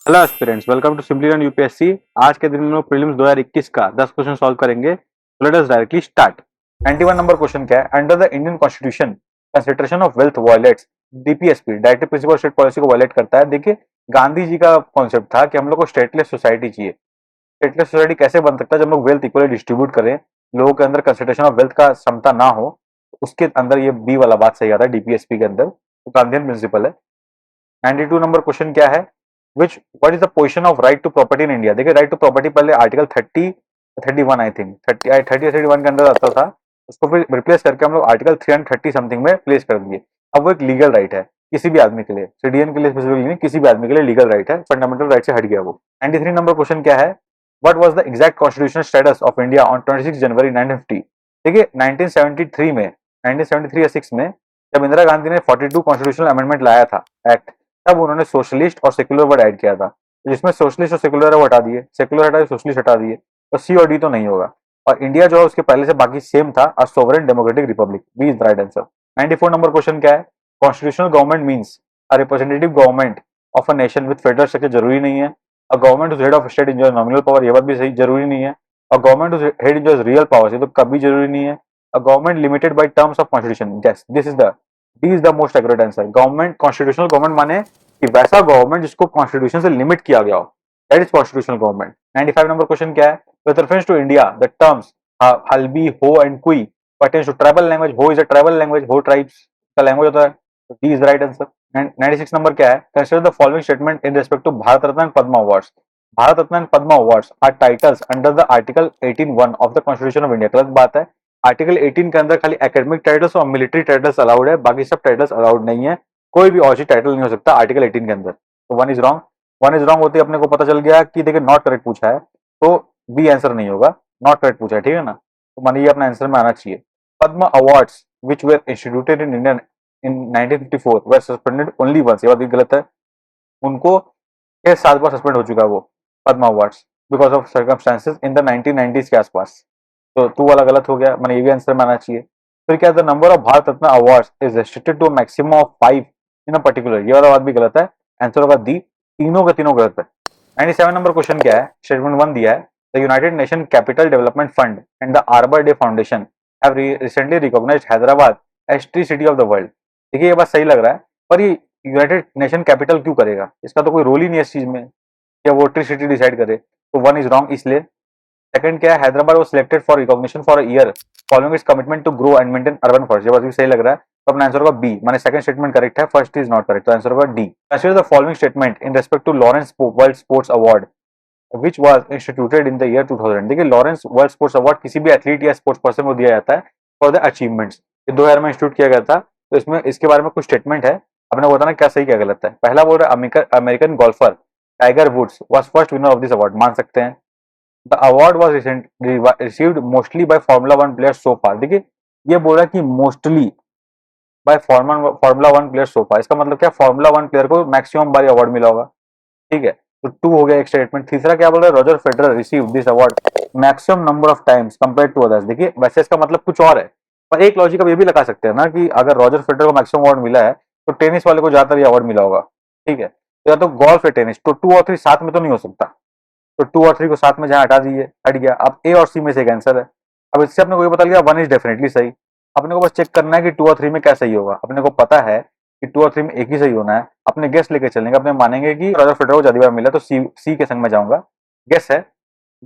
Hello aspirants, welcome to simply run UPSC. आज के दिन में प्रीलिम्स 2021 का 10 क्वेश्चन सॉल्व करेंगे। Let us directly start. 91 number question क्या है? Under the Indian constitution consideration of wealth violates DPSP directive principle state policy को violate करता है। देखिए, गांधी जी का कॉन्सेप्ट था कि हम लोग को स्टेटलेस सोसाइटी चाहिए। स्टेटलेस सोसाइटी कैसे बन सकता है? जब हम लोग वेल्थ इक्वली डिस्ट्रीब्यूट करें, लोगों के अंदर कंसिडरेशन ऑफ वेल्थ का क्षमता ना हो, तो उसके अंदर ये बी वाला बात सही आता है डीपीएसपी के अंदर। तो गांधीयन प्रिंसिपल है। 92 नंबर क्वेश्चन क्या है? Which what is the position of right to property in India? देखिए, राइट टू प्रॉपर्टी पहले आर्टिकल 31 आई थिंक 31 के अंदर आता था। उसको फिर रिप्लेस करके हम लोग आर्टिकल 330 समथिंग में प्लेस कर दिए। अब वो एक लीगल राइट है किसी भी आदमी के लिए, सिटीजन के लिए स्पेसिफिकली नहीं, किसी भी आदमी के लिए लीगल राइट है, फंडामेंटल राइट से हट गया वो। 93 नंबर क्वेश्चन क्या है? What was the exact constitutional status of India on 26 जनवरी 1950? देखिए, 1973 में 1973 या 6 में जब इंदिरा गांधी ने 42 कॉन्स्टिट्यूशनल अमेंडमेंट लाया था एक्ट, तब उन्होंने सोशलिस्ट और सेक्युलर वर्ड ऐड किया था। जिसमें सोशलिस्ट और सेक्युलर वो हटा दिए, सेक्युलर हटा दिए, सोशलिस्ट हटा दिए, तो सी और डी तो नहीं होगा। और इंडिया जो है उसके पहले से बाकी सेम था, a sovereign democratic republic. B is the right answer. 94 number question क्या है? Constitutional government means a representative government of a nation with federal structure. जरूरी नहीं है। A government whose head of state enjoy nominal power, ये बात भी सही, जरूरी नहीं है। A government whose head enjoys real powers, ये तो कभी जरूरी नहीं है। A government limited by terms of constitution, yes this is the D is the most accurate answer. Government constitutional government माने कि वैसा गवर्नमेंट जिसको कॉन्स्टिट्यूशन से लिमिट किया गया हो, that is constitutional government. 95 number question क्या है? With reference to India the terms Halbi, Ho and कुई pertains to tribal language. हो is a tribal language, Ho tribes का लैंग्वेज होता है, तो D is right answer. 96 number क्या है? Consider the following statement in respect to Bharat Ratna and Padma awards. Bharat Ratna and Padma awards are titles under the article 18(1) of the constitution of India. गलत बात है। Article 18 के अंदर खाली एकेडमिक टाइटल्स और मिलिट्री टाइटल्स अलाउड है, बाकी सब टाइटल्स अलाउड नहीं है। कोई भी और चीज टाइटल नहीं हो सकता आर्टिकल 18 के अंदर। तो one is wrong. One is wrong होते ही अपने को पता चल गया कि देखिए नॉट करेक्ट पूछा है, तो बी आंसर नहीं होगा। नॉट करेक्ट पूछा है, ठीक है ना? तो मानिए ये अपना आंसर में आना चाहिए। Padma awards which were instituted in India in 1954 were suspended only once, ये बात भी गलत है। उनको 6-7 बार सस्पेंड हो चुका है वो Padma awards because of circumstances in the 1990s के आसपास। तो टू वाला गलत हो गया, मैंने ये भी आंसर में आना चाहिए। फिर क्या, the number of Bharat Ratna awards is restricted to maximum of 5 in a particular, ये वाला बात भी गलत है। आंसर होगा डी, तीनों के तीनों गलत है। 97 नंबर क्वेश्चन क्या है? स्टेटमेंट 1 दिया है, the United Nation Capital Development Fund and the Arbor Day Foundation have recently recognised Hyderabad as tree city of the world. देखिए, ये बात सही लग रहा है, पर ये यूनाइटेड नेशन कैपिटल क्यों करेगा? इसका तो कोई रोल ही नहीं है इस चीज में, या वो ट्री सिटी डिसाइड करे। तो वन इज रॉन्ग इसलिए। सेकंड क्या है? Hyderabad was selected for recognition for a year following its commitment to grow and maintain urban forest, ये बात भी सही लग रहा है। तो अपना आंसर होगा बी, माने सेकंड स्टेटमेंट करेक्ट है, फर्स्ट इज नॉट करेक्ट, तो आंसर होगा D. Consider the following statement in respect to Laureus World Sports Award which was instituted in the year 2000। देखिए, लॉरेंस वर्ल्ड स्पोर्ट्स अवार्ड किसी भी athlete या sports person को दिया जाता है फॉर द अचीवमेंट्स। ये 2000 में इंस्टीट्यूट किया गया था। तो इसमें इसके बारे में कुछ स्टेटमेंट है, अपने को बताना क्या सही क्या गलत है। पहला बोल रहा है American golfer Tiger Woods was first winner of this award, मान सकते हैं। The award was received mostly by formula 1 players so far. देखिए, ये बोल रहा है कि mostly by formula 1 players so far, इसका मतलब क्या? फार्मूला 1 प्लेयर को मैक्सिमम बार अवार्ड मिला होगा, ठीक है। तो टू हो गया एक स्टेटमेंट। तीसरा क्या बोल रहा है? Roger Federer receive this award maximum number of times compare to others. देखिए, वैसे इसका मतलब कुछ और है, पर एक लॉजिक अब ये भी लगा सकते हैं ना कि अगर रॉजर फेडरर को मैक्सिमम अवार्ड मिला है, तो टेनिस वाले को ज्यादातर ये अवार्ड मिला होगा, ठीक है। तो या तो गोल्फ या टेनिस, तो 2 और 3 साथ में तो नहीं हो सकता। तो 2 और 3 को साथ में जहां हटा दीजिए, हट गया। अब ए और सी में से एक आंसर है। अब इससे अपने को ये पता लगा 1 इज डेफिनेटली सही। अपने को बस चेक करना है कि 2 और 3 में क्या सही होगा। अपने को पता है कि 2 और 3 में एक ही सही होना है। अपने गेस लेके चलेंगे, अपने मानेंगे कि रॉजर फेडरर को ज्यादा बार मिला, तो सी के संग में जाऊंगा। गेस है,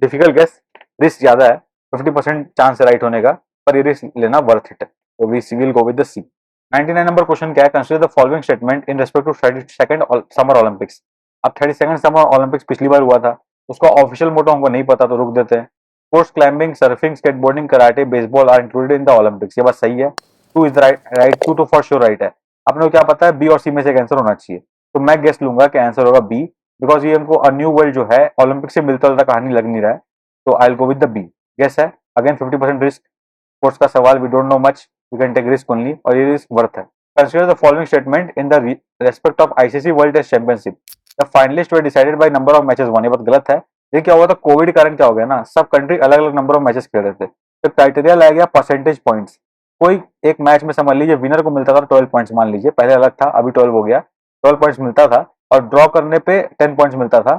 डिफिकल्ट गेस, रिस्क ज्यादा है, 50% चांस है राइट होने का, पर ये रिस्क लेना वर्थ इट है, तो we will go with the C. 99 number question क्या है? Consider the following statement in respect to 32nd summer Olympics. अब 32nd समर ओलंपिक्स पिछली बार हुआ था, उसका ऑफिशियल मोटो हमको नहीं पता, तो रुक देते हैं। Sports climbing, surfing, skateboarding, karate, baseball are included in the Olympics, ये बात सही है। टू इज राइट, टू तो फॉर श्योर राइट है। अपने को क्या पता है? बी और सी में से एक आंसर होना चाहिए, तो मैं गेस लूंगा कि आंसर होगा बी, बिकॉज ये हमको अ न्यू वर्ल्ड जो है ओलंपिक से मिलता जुलता कहानी लग नहीं रहा है, तो I will go with the B. Guess है, अगेन 50% रिस्क, स्पोर्ट्स का सवाल, we don't know much, we can take risk only, और ये रिस्क वर्थ है। Consider the following statement in the respect of ICC World Test Championship, the finalist were decided by number of matches won, ये बात गलत है। ये क्या हुआ था? कोविड के कारण क्या हो गया ना, सब कंट्री अलग अलग नंबर ऑफ मैचेस खेल रहे थे, तो क्राइटेरिया लाया गया परसेंटेज पॉइंट्स। कोई एक मैच में समझ लीजिए विनर को मिलता था 12 पॉइंट्स, मान लीजिए, पहले अलग था, अभी 12 हो गया, 12 पॉइंट्स मिलता था। और ड्रॉ करने पे 10 पॉइंट्स मिलता था,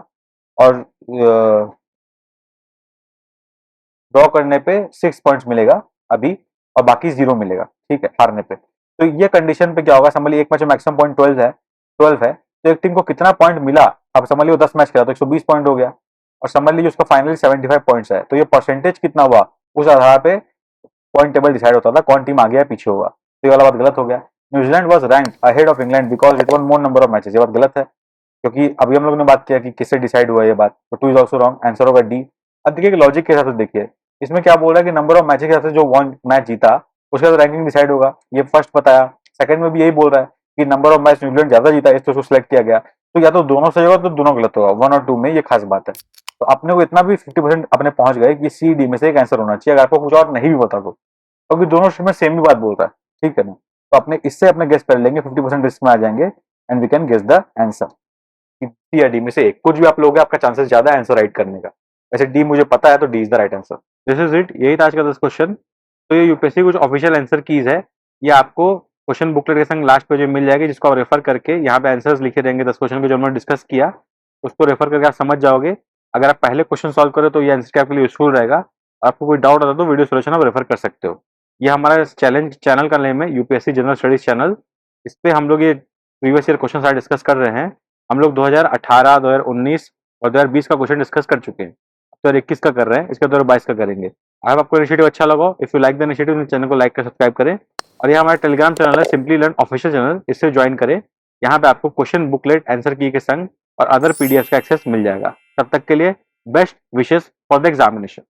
और ड्रॉ करने पे 6 पॉइंट्स मिलेगा अभी, और बाकी 0 मिलेगा, ठीक है, हारने पे। तो ये कंडीशन पे क्या होगा, समझ लीजिए एक मैच में मैक्सिमम पॉइंट 12 है, तो एक टीम को कितना पॉइंट मिला, अब समझ लीजिए 10 मैच खेला तो 120 पॉइंट हो गया, और समझ लीजिए उसका फाइनली 75 पॉइंट्स है, तो ये परसेंटेज कितना हुआ उस आधार पे पॉइंट टेबल डिसाइड होता था कौन टीम आगे या पीछे होगा। तो ये वाला बात गलत हो गया। New Zealand was ranked ahead of England because it one more number of matches, ये बात गलत है, क्योंकि अभी हम लोग ने बात किया कि किससे डिसाइड हुआ ये बात, तो 2 इज ऑल्सो रॉन्ग, आंसर होगा डी। अब देखिए लॉजिक के हिसाब से देखिए, इसमें क्या बोल रहा है कि नंबर ऑफ मैचेस के हिसाब से जो वन मैच जीता उसका रैंकिंग डिसाइड होगा, ये फर्स्ट बताया। सेकंड में भी यही बोल रहा है कि नंबर ऑफ मैच न्यूजीलैंड ज्यादा जीता इसलिए उसको सिलेक्ट किया गया, तो या तो दोनों सही होगा तो दोनों गलत होगा, 1 और 2 में, ये खास बात है। तो अपने को इतना भी 50% अपने पहुंच गए कि सी डी में से एक आंसर होना चाहिए, अगर आपको कुछ और नहीं भी पता तो, क्योंकि दोनों में सेम ही बात बोल रहा है, ठीक है ना। तो अपने इससे अपने गेस कर लेंगे, 50% रिस्क में आ जाएंगे, and we can guess the answer. D या डी में से एक, कुछ भी आप लोगे आपका चांसेस ज्यादा है आंसर राइट करने का। वैसे डी मुझे पता है तो D is the right answer. This is it, यही था आज का 10 क्वेश्चन। तो ये यूपीएससी कुछ ऑफिशियल आंसर कीज है, ये आपको क्वेश्चन बुकलेट के संग लास्ट पेज में मिल जाएगी, जिसको आप रेफर करके यहाँ पे आंसर्स लिखे रहेंगे 10 क्वेश्चन को जो हमने डिस्कस किया, उसको रेफर करके आप समझ जाओगे। अगर आप पहले क्वेश्चन सॉल्व करो तो ये आंसर आपके लिए यूजफुल रहेगा। आपको कोई डाउट आता तो वीडियो सोल्यूशन आप रेफर कर सकते हो। ये हमारा चैनल का नेम है यूपीएससी जनरल स्टडीज चैनल। इस पे हम लोग ये प्रीवियस ईयर क्वेश्चन सारे डिस्कस कर रहे हैं। हम लोग 2018, 2019 और 2020 का क्वेश्चन डिस्कस कर चुके हैं, 2021 का कर रहे हैं, इसका 2022 का करेंगे। अगर आपको इनिशिएटिव अच्छा लगा, if you like the initiative, channel को लाइक कर सब्सक्राइब करें। और ये हमारा टेलीग्राम चैनल है सिंपली लर्न ऑफिशियल चैनल, इससे ज्वाइन करें। यहाँ पे आपको क्वेश्चन बुकलेट आंसर की के संग और अदर पीडीएफ का एक्सेस मिल जाएगा। तब तक के लिए best wishes for the examination.